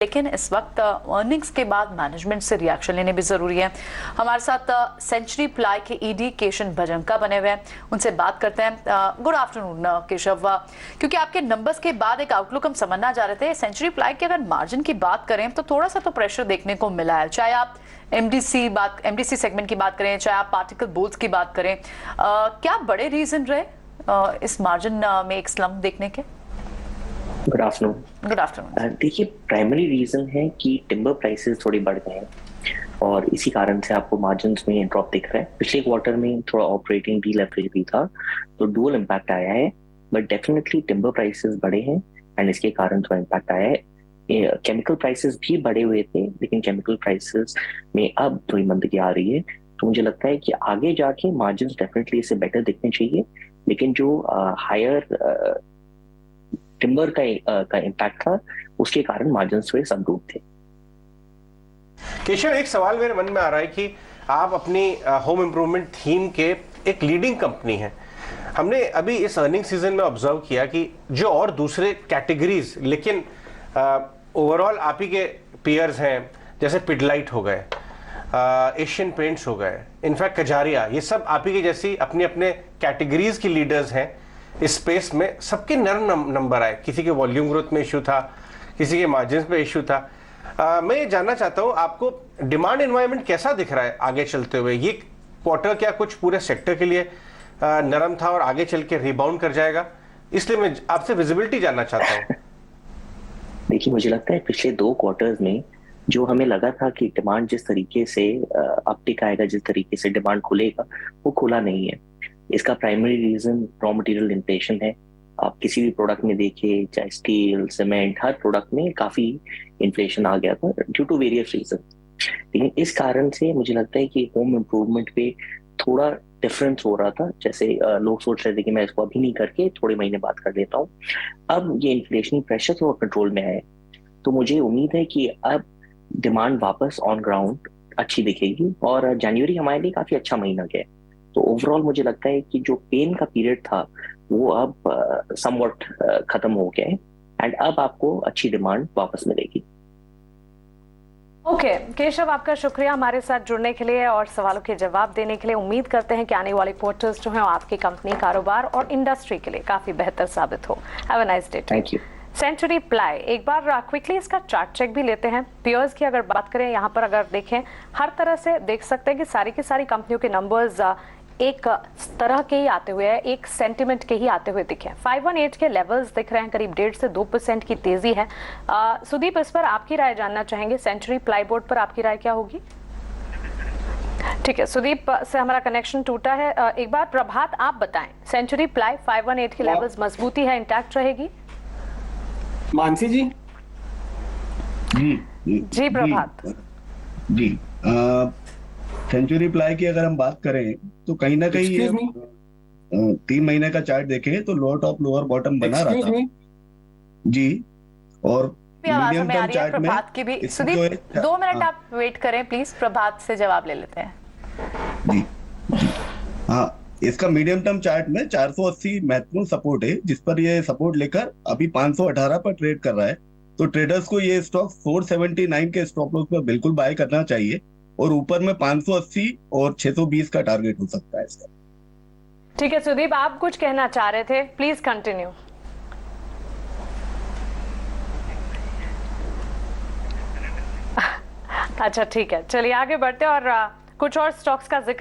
लेकिन इस वक्त अर्निंग्स के बाद मैनेजमेंट से रिएक्शन लेने भी जरूरी है। हमारे साथ सेंचुरी प्लाई के ईडी केशव भजंका बने हुए हैं, उनसे बात करते हैं। गुड आफ्टरनून केशव, क्योंकि आपके नंबर्स के बाद एक आउटलुक हम समझना चाह रहे थे। सेंचुरी प्लाई की अगर मार्जिन की बात करें तो थोड़ा सा तो प्रेशर देखने को मिला है, चाहे आप एमडीसी सेगमेंट की बात करें, चाहे आप पार्टिकल बोर्ड्स की बात करें। क्या बड़े रीजन रहे इस मार्जिन में एक स्लम्प देखने के? Good afternoon. देखिए, प्राइमरी रीजन है कि टिम्बर प्राइसेस थोड़ी बढ़ गए हैं और इसी कारण से आपको मार्जिन्स में ड्रॉप दिख रहा है। पिछले क्वार्टर में थोड़ा ऑपरेटिंग डीलेवरेज भी था, तो डुअल इम्पैक्ट आया है, बट डेफिनेटली टिम्बर प्राइसेस बढ़े हैं एंड इसके कारण थोड़ा इम्पैक्ट आया है। केमिकल प्राइसेस भी बढ़े हुए थे, लेकिन केमिकल प्राइसेस में अब थोड़ी मंदी आ रही है, तो मुझे लगता है कि आगे जाके मार्जिन्स डेफिनेटली इससे बेटर दिखने चाहिए। लेकिन जो हायर टिम्बर का इम्पैक्ट था, उसके कारण मार्जिन थोड़े सबडूब थे। केशव, एक सवाल मेरे मन में आ रहा है कि आप अपनी होम इम्प्रूवमेंट थीम के एक लीडिंग कंपनी हैं। हमने अभी इस अर्निंग सीजन में ऑब्जर्व किया कि जो और दूसरे कैटेगरीज, लेकिन ओवरऑल आप ही के पीयर्स हैं, जैसे पिडलाइट हो गए, एशियन पेंट्स हो गए, इनफैक्ट कजारिया, ये सब आप ही के जैसी अपने अपने कैटेगरीज की लीडर्स हैं इस स्पेस में। सबके नरम नंबर आए, किसी के वॉल्यूम ग्रोथ में इशू था, किसी के मार्जिन पे इशू था। मैं ये जानना चाहता हूँ, आपको डिमांड एनवायरनमेंट कैसा दिख रहा है आगे चलते हुए? ये क्वार्टर क्या कुछ पूरे सेक्टर के लिए नरम था और आगे चल के रिबाउंड कर जाएगा? इसलिए मैं आपसे विजिबिलिटी जानना चाहता हूँ। देखिए, मुझे लगता है पिछले 2 क्वार्टर्स में जो हमें लगा था कि डिमांड जिस तरीके से अपटिक आएगा, जिस तरीके से डिमांड खुलेगा, वो खुला नहीं है। इसका primary reason raw material inflation है। आप किसी भी प्रोडक्ट में देखिए, चाहे स्टील, सीमेंट, हर प्रोडक्ट में काफी इन्फ्लेशन आ गया था ड्यू टू वेरियस रीजन। लेकिन इस कारण से मुझे लगता है कि होम इम्प्रूवमेंट पे थोड़ा डिफरेंस हो रहा था। जैसे लोग सोच रहे थे कि मैं इसको अभी नहीं करके थोड़े महीने बाद कर लेता हूँ। अब ये इन्फ्लेशन प्रेशर थोड़ा कंट्रोल में है, तो मुझे उम्मीद है कि अब डिमांड वापस ऑन ग्राउंड अच्छी दिखेगी और जनवरी हमारे लिए काफी अच्छा महीना गया। तो ओवरऑल मुझे लगता है कि जो पेन का पीरियड था वो अब समवट खत्म हो गया है एंड अब आपको अच्छी डिमांड वापस मिलेगी। ओके केशव, आपका शुक्रिया हमारे साथ जुड़ने के लिए और सवालों के जवाब देने के लिए। उम्मीद करते हैं कि आने वाले क्वार्टर्स जो हैं आपकी कंपनी, कारोबार और इंडस्ट्री के लिए काफी बेहतर साबित हो। Have a nice day. Thank you. Century Ply, एक बार क्विकली इसका चार्ट चेक भी लेते हैं। पियर्स की अगर बात करें, यहाँ पर अगर देखें, हर तरह से देख सकते हैं कि सारी की सारी कंपनियों के नंबर्स एक तरह के ही आते हुए है, एक सेंटिमेंट के ही आते हुए दिखे। 518 के लेवल्स दिख रहे हैं, करीब 1.5 से 2% की तेजी है। सुदीप, इस पर आपकी राय जानना चाहेंगे। सेंचुरी प्लाईबोर्ड पर आपकी राय क्या होगी? ठीक है, सुदीप से हमारा कनेक्शन टूटा है। एक बार प्रभात आप बताएं, सेंचुरी प्लाई 518 के लेवल्स मजबूती है, इंटैक्ट रहेगी? मानसी जी जी प्रभात जी, सेंचुरी प्लाई की अगर हम बात करें तो कहीं ना कहीं 3 महीने का चार्ट देखें तो लोअर टॉप लोअर बॉटम बना रहा था जी। और मीडियम टर्म चार्ट में प्रभात की भी। सुदीप 2 मिनट आप वेट करें प्लीज, प्रभात से जवाब ले लेते हैं। जी हाँ, इसका मीडियम टर्म चार्ट में 480 महत्वपूर्ण सपोर्ट है, जिस पर ये सपोर्ट लेकर अभी 518 पर ट्रेड कर रहा है। तो ट्रेडर्स को ये स्टॉक 479 के स्टॉप लॉस पर बिल्कुल बाय करना चाहिए और ऊपर में 580 और 620 का टारगेट हो सकता है इसका। ठीक है सुदीप, आप कुछ कहना चाह रहे थे, प्लीज कंटिन्यू। अच्छा ठीक है, चलिए आगे बढ़ते हैं और कुछ और स्टॉक्स का जिक्र